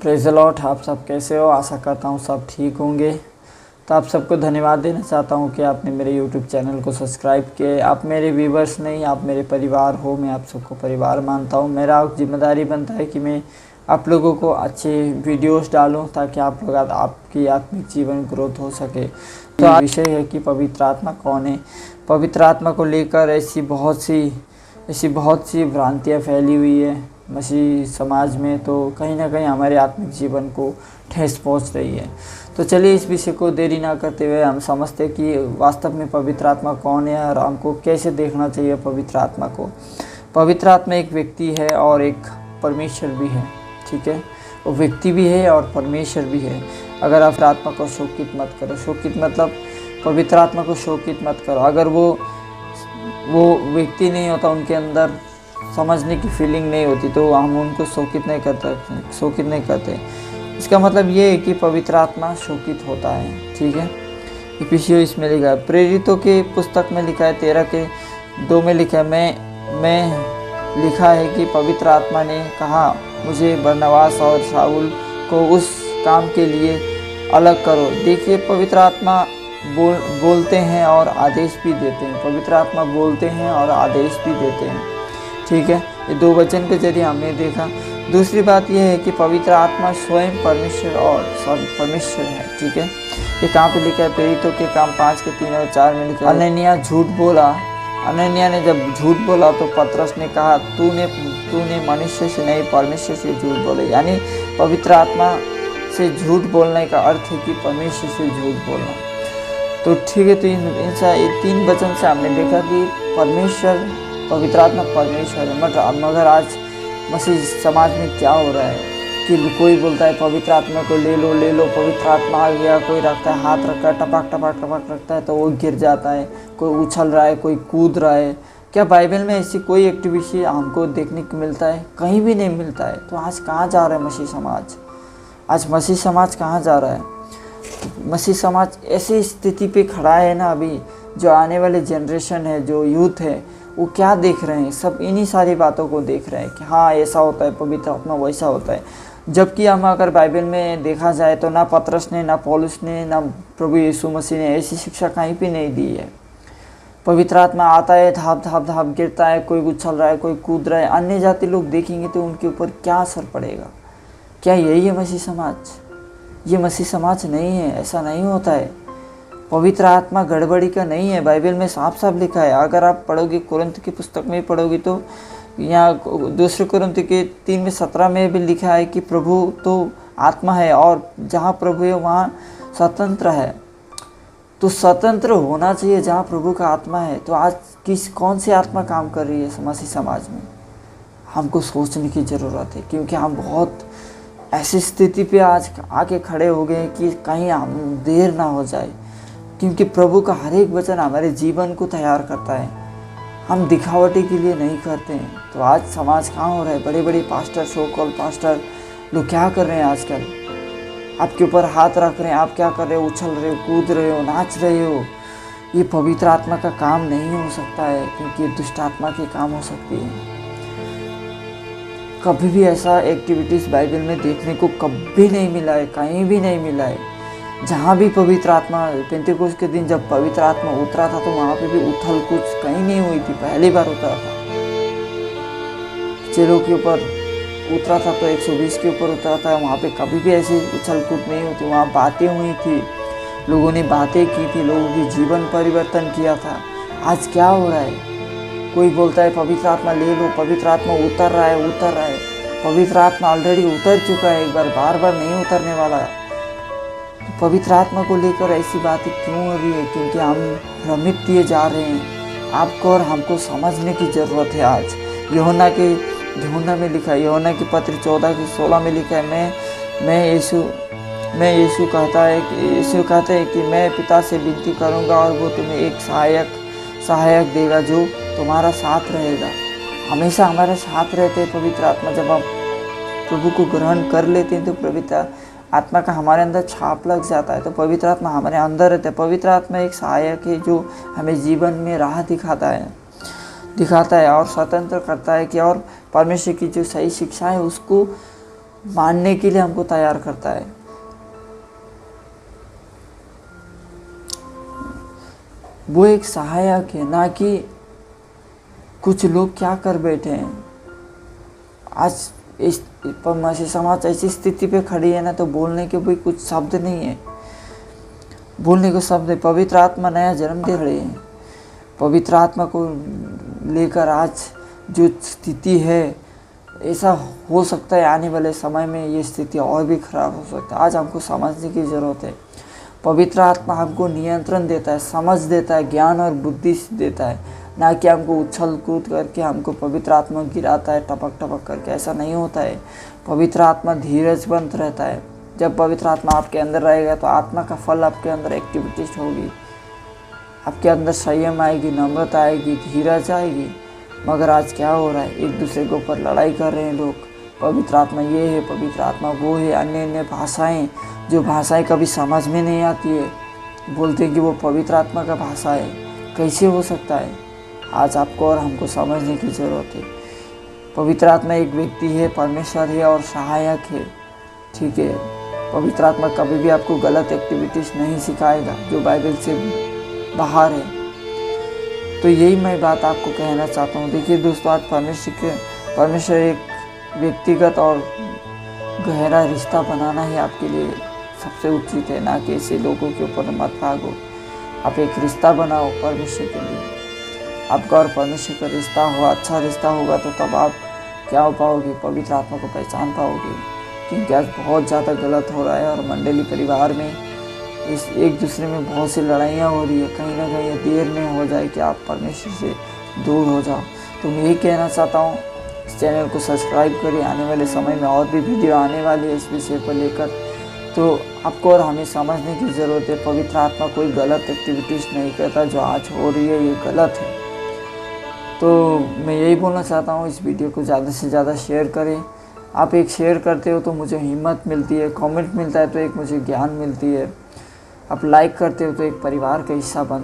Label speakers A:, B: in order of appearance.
A: Praise the Lord. आप सब कैसे हो? आशा करता हूँ सब ठीक होंगे। तो आप सबको धन्यवाद देना चाहता हूँ कि आपने मेरे यूट्यूब चैनल को सब्सक्राइब किए। आप मेरे व्यूवर्स नहीं, आप मेरे परिवार हो। मैं आप सबको परिवार मानता हूँ। मेरा जिम्मेदारी बनता है कि मैं आप लोगों को अच्छे वीडियोस डालूँ ताकि आप लोग आपकी आत्मिक जीवन ग्रोथ हो सके। तो विषय है कि पवित्र आत्मा कौन है। पवित्र आत्मा को लेकर ऐसी बहुत सी भ्रांतियाँ फैली हुई है मसीह समाज में, तो कहीं ना कहीं हमारे आत्मिक जीवन को ठेस पहुंच रही है। तो चलिए इस विषय को देरी ना करते हुए हम समझते हैं कि वास्तव में पवित्र आत्मा कौन है और हमको कैसे देखना चाहिए पवित्र आत्मा को। पवित्र आत्मा एक व्यक्ति है और एक परमेश्वर भी है, ठीक है। वो व्यक्ति भी है और परमेश्वर भी है। अगर आप आत्मा को शोकित मत करो, शोकित मतलब पवित्र आत्मा को शोकित मत करो। अगर वो व्यक्ति नहीं होता, उनके अंदर समझने की फीलिंग नहीं होती, तो हम उनको शोकित नहीं करते। इसका मतलब ये है कि पवित्र आत्मा शोकित होता है, ठीक है। इफिसियों इसमें लिखा है, प्रेरितों के पुस्तक में लिखा है 13:2 में लिखा है, मैं लिखा है कि पवित्र आत्मा ने कहा मुझे बरनबास और शाऊल को उस काम के लिए अलग करो। देखिए, पवित्र आत्मा बोलते हैं और आदेश भी देते हैं। पवित्र आत्मा बोलते हैं और आदेश भी देते हैं, ठीक है। ये दो वचन के जरिए हमने देखा। दूसरी बात यह है कि पवित्र आत्मा स्वयं परमेश्वर है, ठीक है। ये कहाँ पे लिखा है? प्रेरितों के काम 5:3 और 4 में लिखा है, अनन्या झूठ बोला। अनन्या ने जब झूठ बोला तो पतरस ने कहा तूने मनुष्य से नहीं परमेश्वर से झूठ बोले। यानी पवित्र आत्मा से झूठ बोलने का अर्थ है कि परमेश्वर से झूठ बोलना। तो ठीक है, तो इन 3 वचन से हमने देखा कि पवित्र आत्मा परमेश्वर है। मगर आज मसीह समाज में क्या हो रहा है कि कोई बोलता है पवित्र आत्मा को ले लो, पवित्र आत्मा आ गया। कोई रखता है, हाथ रखता है, टपक रखता है तो वो गिर जाता है। कोई उछल रहा है, कोई कूद रहा है। क्या बाइबल में ऐसी कोई एक्टिविटी हमको देखने को मिलता है? कहीं भी नहीं मिलता है। तो आज कहाँ जा रहा है मसीह समाज? आज मसीह समाज कहाँ जा रहा है? मसीह समाज ऐसी स्थिति पे खड़ा है ना, अभी जो आने वाले जनरेशन है, जो यूथ है, वो क्या देख रहे हैं? सब इन्हीं सारी बातों को देख रहे हैं कि हाँ ऐसा होता है, पवित्र आत्मा वैसा होता है। जबकि हम अगर बाइबल में देखा जाए तो ना पतरस ने, ना पौलुस ने, ना प्रभु यीशु मसीह ने ऐसी शिक्षा कहीं भी नहीं दी है। पवित्र आत्मा आता है, धाप गिरता है, कोई उछल रहा है, कोई कूद रहा है। अन्य जाति लोग देखेंगे तो उनके ऊपर क्या असर पड़ेगा? क्या यही है मसीह समाज? ये मसीह समाज नहीं है, ऐसा नहीं होता है। पवित्र आत्मा गड़बड़ी का नहीं है। बाइबल में साफ साफ लिखा है। अगर आप पढ़ोगे, कुरिन्थ की पुस्तक में पढ़ोगे तो यहाँ दूसरे कुरिन्थ के 3:17 में भी लिखा है कि प्रभु तो आत्मा है और जहाँ प्रभु है वहाँ स्वतंत्र है। तो स्वतंत्र होना चाहिए जहाँ प्रभु का आत्मा है। तो आज कौन सी आत्मा काम कर रही है मसीह समाज में? हमको सोचने की ज़रूरत है, क्योंकि हम बहुत ऐसी स्थिति पे आज आके खड़े हो गए कि कहीं हम देर ना हो जाए, क्योंकि प्रभु का हर एक वचन हमारे जीवन को तैयार करता है। हम दिखावटी के लिए नहीं करते हैं। तो आज समाज कहाँ हो रहा है? बड़े बड़े पास्टर, सो कॉल पास्टर लोग क्या कर रहे हैं आजकल? आपके ऊपर हाथ रख रहे हैं, आप क्या कर रहे हो? उछल रहे हो, कूद रहे हो, नाच रहे हो। ये पवित्र आत्मा का काम नहीं हो सकता है, क्योंकि ये दुष्ट आत्मा के काम हो सकती है। कभी भी ऐसा एक्टिविटीज़ बाइबल में देखने को कभी नहीं मिला है, कहीं भी नहीं मिला है। जहाँ भी पवित्र आत्मा, पेंतेकोस्त के दिन जब पवित्र आत्मा उतरा था तो वहाँ पे भी उथल कूद कहीं नहीं हुई थी। पहली बार उतरा था, चेलों के ऊपर उतरा था, तो 120 के ऊपर उतरा था। वहाँ पे कभी भी ऐसी उछल कूद नहीं हुई थी। वहाँ बातें हुई थी, लोगों ने बातें की थी, लोगों की जीवन परिवर्तन किया था। आज क्या हो रहा है? कोई बोलता है पवित्र आत्मा ले लो, पवित्र आत्मा उतर रहा है। पवित्र आत्मा ऑलरेडी उतर चुका है एक बार, बार नहीं उतरने वाला है। तो पवित्र आत्मा को लेकर ऐसी बातें क्यों हो रही है? क्योंकि हम भ्रमित किए जा रहे हैं। आपको और हमको समझने की ज़रूरत है। आज यूहन्ना में लिखा है, यूहन्ना की पत्र 14:16 में लिखा है, यीशु कहता है कि मैं पिता से विनती करूँगा और वो तुम्हें एक सहायक देगा जो तुम्हारा साथ रहेगा। हमेशा हमारे साथ रहते हैं पवित्र आत्मा। जब हम प्रभु को ग्रहण कर लेते हैं तो पवित्र आत्मा का हमारे अंदर छाप लग जाता है। तो पवित्र आत्मा हमारे अंदर रहता है। पवित्र आत्मा एक सहायक है जो हमें जीवन में राह दिखाता है और स्वतंत्र करता है कि और परमेश्वर की जो सही शिक्षा है मानने के लिए हमको तैयार करता है। वो एक सहायक है, ना कि कुछ लोग क्या कर बैठे हैं। आज इस मसीह समाज ऐसी स्थिति पे खड़ी है ना, तो बोलने के भी कुछ शब्द नहीं है, बोलने को शब्द है। पवित्र आत्मा नया जन्म दे रहे हैं। पवित्र आत्मा को लेकर आज जो स्थिति है, ऐसा हो सकता है आने वाले समय में ये स्थिति और भी खराब हो सकता है। आज हमको समझने की ज़रूरत है। पवित्र आत्मा हमको नियंत्रण देता है, समझ देता है, ज्ञान और बुद्धि देता है, ना कि हमको उछल कूद करके हमको पवित्र आत्मा गिराता है टपक टपक करके। ऐसा नहीं होता है। पवित्र आत्मा धीरजवंत रहता है। जब पवित्र आत्मा आपके अंदर रहेगा तो आत्मा का फल आपके अंदर एक्टिविटीज होगी, आपके अंदर संयम आएगी, नम्रता आएगी, धीरज आएगी। मगर आज क्या हो रहा है, एक दूसरे के ऊपर लड़ाई कर रहे हैं लोग। पवित्र आत्मा ये है, पवित्र आत्मा वो है, अन्य अन्य भाषाएं, जो भाषाएं कभी समझ में नहीं आती है, बोलते हैं कि वो पवित्र आत्मा का भाषा है। कैसे हो सकता है? आज आपको और हमको समझने की ज़रूरत है। पवित्र आत्मा एक व्यक्ति है, परमेश्वर है और सहायक है, ठीक है। पवित्र आत्मा कभी भी आपको गलत एक्टिविटीज़ नहीं सिखाएगा जो बाइबल से बाहर है। तो यही मैं बात आपको कहना चाहता हूँ। देखिए दोस्तों, आज परमेश्वर एक व्यक्तिगत और गहरा रिश्ता बनाना ही आपके लिए सबसे उचित है, ना कि ऐसे लोगों के ऊपर मत भागो। आप एक रिश्ता बनाओ परमेश्वर के लिए। आपका और परमेश्वर का रिश्ता हो, अच्छा रिश्ता होगा तो तब आप क्या हो पाओगे, पवित्र आत्मा को पहचान पाओगे। क्योंकि आज बहुत ज़्यादा गलत हो रहा है और मंडली परिवार में इस एक दूसरे में बहुत सी लड़ाइयाँ हो रही है। कहीं ना कहीं देर में हो जाए कि आप परमेश्वर से दूर हो जाओ। तो मैं यही कहना चाहता हूँ, इस चैनल को सब्सक्राइब करिए। आने वाले समय में और भी वीडियो आने वाली है इस विषय को लेकर। तो आपको और हमें समझने की ज़रूरत है, पवित्र आत्मा कोई गलत एक्टिविटीज़ नहीं करता। जो आज हो रही है ये गलत है। तो मैं यही बोलना चाहता हूँ, इस वीडियो को ज़्यादा से ज़्यादा शेयर करें। आप एक शेयर करते हो तो मुझे हिम्मत मिलती है, कमेंट मिलता है तो एक मुझे ज्ञान मिलती है। आप लाइक करते हो तो एक परिवार का हिस्सा बन